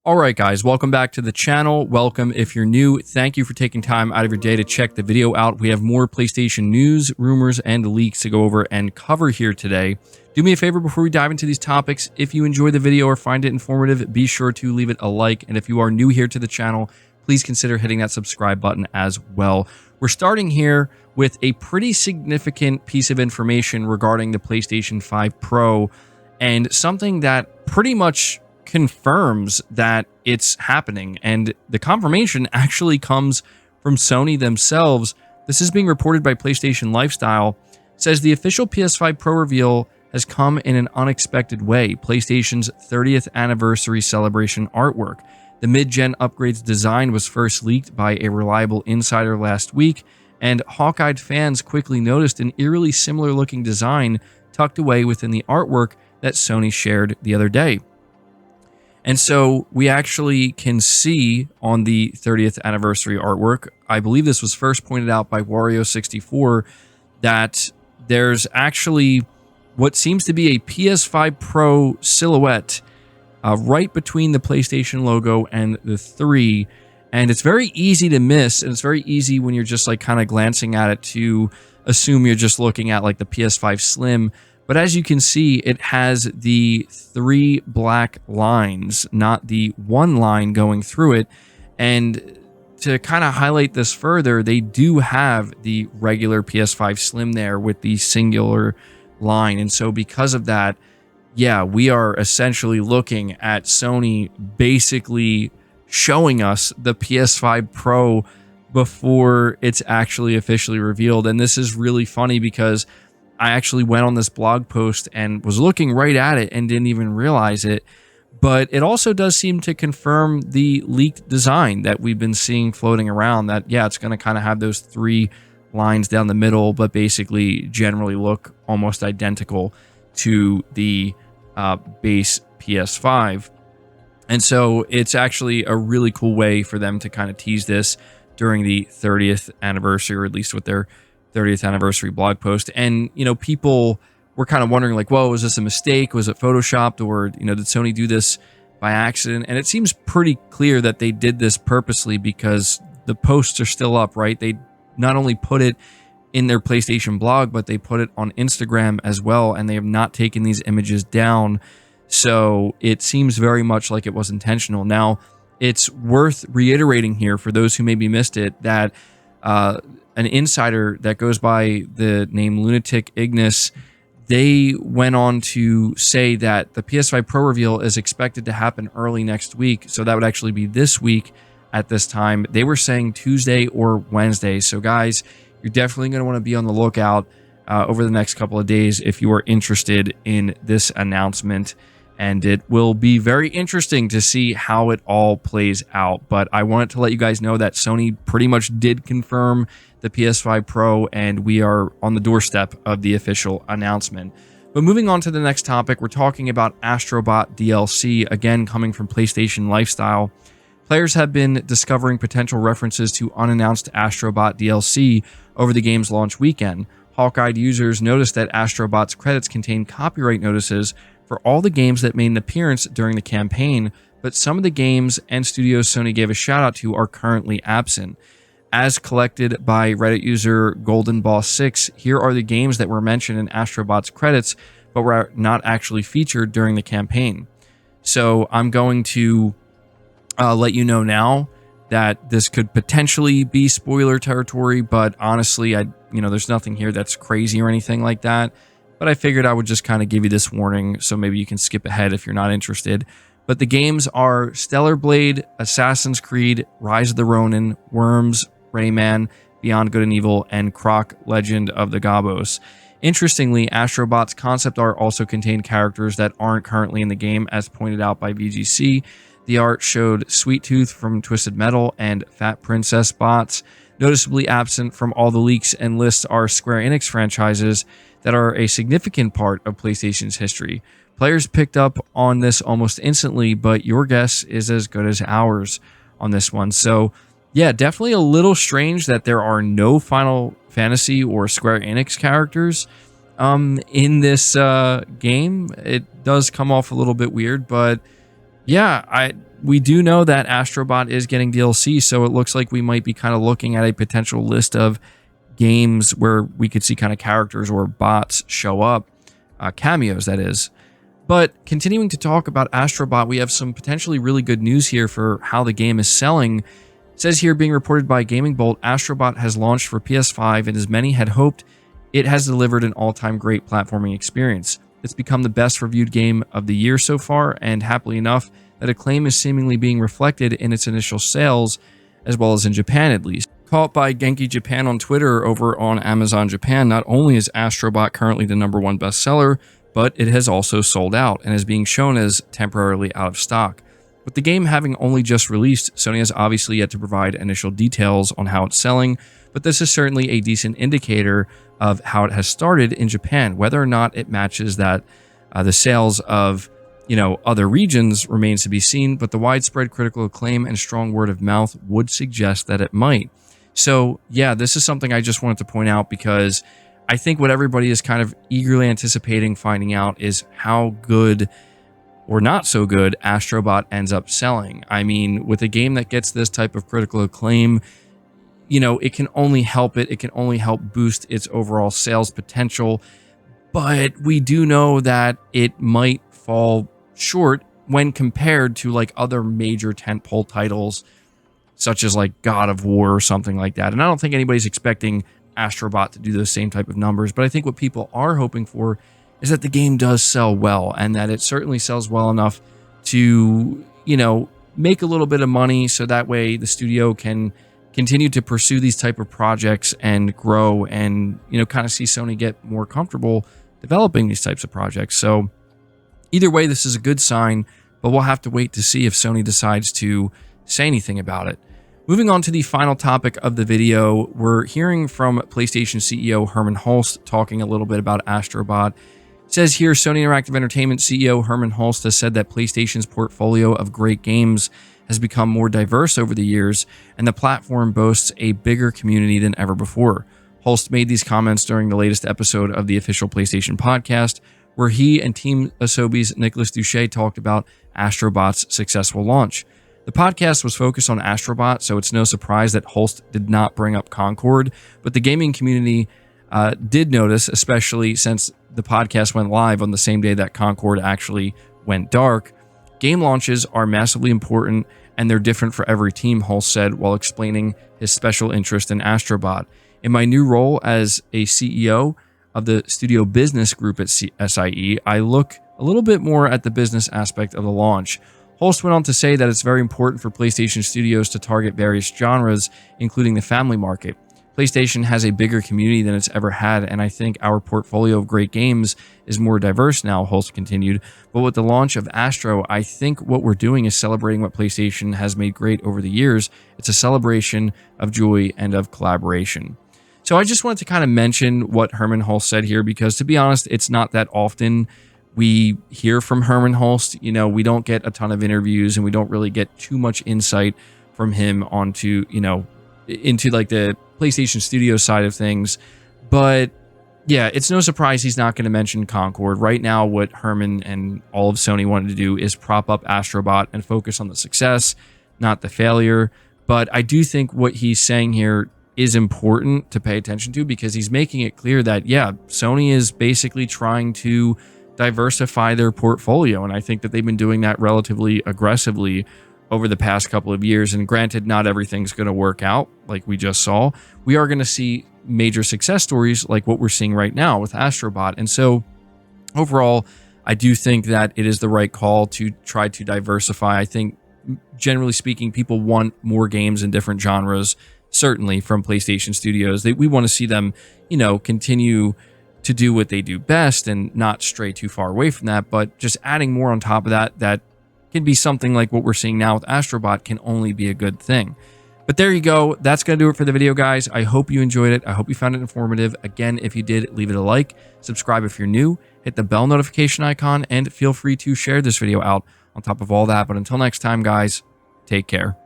All right, guys, welcome back to the channel. Welcome if you're new. Thank you for taking time out of your day to check the video out. We have more PlayStation news, rumors, and leaks to go over and cover here today. Do me a favor before we dive into these topics. If you enjoy the video or find it informative, be sure to leave it a like. And if you are new here to the channel, please consider hitting that subscribe button as well. We're starting here with a pretty significant piece of information regarding the PlayStation 5 Pro and something that pretty much confirms that it's happening, and the confirmation actually comes from Sony themselves. This is being reported by PlayStation Lifestyle. It says the official PS5 Pro reveal has come in an unexpected way. PlayStation's 30th anniversary celebration artwork. The mid-gen upgrade's design was first leaked by a reliable insider last week, and hawk-eyed fans quickly noticed an eerily similar looking design tucked away within the artwork that Sony shared the other day. And so we actually can see on the 30th anniversary artwork, I believe this was first pointed out by Wario64, that there's actually what seems to be a PS5 Pro silhouette right between the PlayStation logo and the 3. And it's very easy to miss, and it's very easy when you're just like kind of glancing at it to assume you're just looking at like the PS5 Slim. But as you can see, it has the 3 black lines, not the one line going through it. And to kind of highlight this further, they do have the regular PS5 Slim there with the singular line. And so because of that, yeah, we are essentially looking at Sony basically showing us the PS5 Pro before it's actually officially revealed. And this is really funny because I actually went on this blog post and was looking right at it and didn't even realize it. But it also does seem to confirm the leaked design that we've been seeing floating around, that, yeah, it's going to kind of have those 3 lines down the middle, but basically generally look almost identical to the base PS5. And so it's actually a really cool way for them to kind of tease this during the 30th anniversary, or at least with their 30th anniversary blog post. And, you know, people were kind of wondering like, whoa, was this a mistake? Was it photoshopped? Or, you know, did Sony do this by accident? And it seems pretty clear that they did this purposely, because the posts are still up, right? They not only put it in their PlayStation blog, but they put it on Instagram as well. And they have not taken these images down. So it seems very much like it was intentional. Now, it's worth reiterating here for those who maybe missed it that an insider that goes by the name Lunatic Ignis, they went on to say that the PS5 Pro reveal is expected to happen early next week. So that would actually be this week at this time. They were saying Tuesday or Wednesday. So guys, you're definitely going to want to be on the lookout over the next couple of days if you are interested in this announcement. And it will be very interesting to see how it all plays out. But I wanted to let you guys know that Sony pretty much did confirm the PS5 Pro, and we are on the doorstep of the official announcement. But moving on to the next topic, we're talking about Astro Bot DLC, again coming from PlayStation Lifestyle. Players have been discovering potential references to unannounced Astro Bot DLC over the game's launch weekend. Hawk-eyed users noticed that Astro Bot's credits contain copyright notices for all the games that made an appearance during the campaign, but some of the games and studios Sony gave a shout out to are currently absent. As collected by Reddit user Golden Boss 6, here are the games that were mentioned in Astro Bot's credits, but were not actually featured during the campaign. So I'm going to let you know now that this could potentially be spoiler territory, but honestly, there's nothing here that's crazy or anything like that. But I figured I would just kind of give you this warning, so maybe you can skip ahead if you're not interested. But the games are Stellar Blade, Assassin's Creed, Rise of the Ronin, Worms, Rayman, Beyond Good and Evil, and Croc Legend of the Gobos. Interestingly, Astro Bot's concept art also contained characters that aren't currently in the game, as pointed out by VGC. The art showed Sweet Tooth from Twisted Metal and Fat Princess bots. Noticeably absent from all the leaks and lists are Square Enix franchises that are a significant part of PlayStation's history. Players picked up on this almost instantly, but your guess is as good as ours on this one. So yeah, definitely a little strange that there are no Final Fantasy or Square Enix characters in this game. It does come off a little bit weird, but yeah, we do know that Astro Bot is getting DLC, so it looks like we might be kind of looking at a potential list of games where we could see kind of characters or bots show up, cameos that is. But continuing to talk about Astro Bot, we have some potentially really good news here for how the game is selling. It says here, being reported by Gaming Bolt, Astro Bot has launched for PS5, and as many had hoped, it has delivered an all-time great platforming experience. It's become the best reviewed game of the year so far, and happily enough, that acclaim is seemingly being reflected in its initial sales, as well as in Japan at least. Caught by Genki Japan on Twitter over on Amazon Japan, not only is Astro Bot currently the #1 bestseller, but it has also sold out and is being shown as temporarily out of stock. With the game having only just released, Sony has obviously yet to provide initial details on how it's selling, but this is certainly a decent indicator of how it has started in Japan. Whether or not it matches that the sales of other regions remains to be seen, but the widespread critical acclaim and strong word of mouth would suggest that it might. So yeah, this is something I just wanted to point out because I think what everybody is kind of eagerly anticipating finding out is how good or not so good Astro Bot ends up selling. I mean, with a game that gets this type of critical acclaim, it can only help it. It can only help boost its overall sales potential. But we do know that it might fall short when compared to like other major tentpole titles, such as like God of War or something like that. And I don't think anybody's expecting Astro Bot to do those same type of numbers. But I think what people are hoping for is that the game does sell well, and that it certainly sells well enough to, make a little bit of money, so that way the studio can continue to pursue these type of projects and grow and, kind of see Sony get more comfortable developing these types of projects. So either way, this is a good sign, but we'll have to wait to see if Sony decides to say anything about it. Moving on to the final topic of the video, we're hearing from PlayStation CEO Hermen Hulst talking a little bit about Astro Bot. It says here, Sony Interactive Entertainment CEO Hermen Hulst has said that PlayStation's portfolio of great games has become more diverse over the years, and the platform boasts a bigger community than ever before. Hulst made these comments during the latest episode of the official PlayStation podcast, where he and Team Asobi's Nicolas Duche talked about Astro Bot's successful launch. The podcast was focused on Astro Bot, so it's no surprise that Hulst did not bring up Concord, but the gaming community did notice, especially since the podcast went live on the same day that Concord actually went dark. Game launches are massively important, and they're different for every team, Hulst said while explaining his special interest in Astro Bot. In my new role as a CEO of the studio business group at SIE, I look a little bit more at the business aspect of the launch. Hulst went on to say that it's very important for PlayStation Studios to target various genres, including the family market. PlayStation has a bigger community than it's ever had, and I think our portfolio of great games is more diverse now, Hulst continued. But with the launch of Astro, I think what we're doing is celebrating what PlayStation has made great over the years. It's a celebration of joy and of collaboration. So I just wanted to kind of mention what Hermen Hulst said here, because to be honest, it's not that often we hear from Hermen Hulst. We don't get a ton of interviews, and we don't really get too much insight from him onto, into like the PlayStation Studio side of things. But yeah, it's no surprise he's not going to mention Concord. Right now, what Hermen and all of Sony wanted to do is prop up Astro Bot and focus on the success, not the failure. But I do think what he's saying here is important to pay attention to, because he's making it clear that, yeah, Sony is basically trying to diversify their portfolio. And I think that they've been doing that relatively aggressively over the past couple of years. And granted, not everything's going to work out like we just saw. We are going to see major success stories like what we're seeing right now with Astro Bot. And so overall, I do think that it is the right call to try to diversify. I think generally speaking, people want more games in different genres, certainly from PlayStation Studios. We want to see them, continue to do what they do best and not stray too far away from that. But just adding more on top of that can be something like what we're seeing now with Astro Bot can only be a good thing. But there you go. That's going to do it for the video, guys. I hope you enjoyed it. I hope you found it informative. Again, if you did, leave it a like, subscribe if you're new, hit the bell notification icon, and feel free to share this video out on top of all that. But until next time, guys, take care.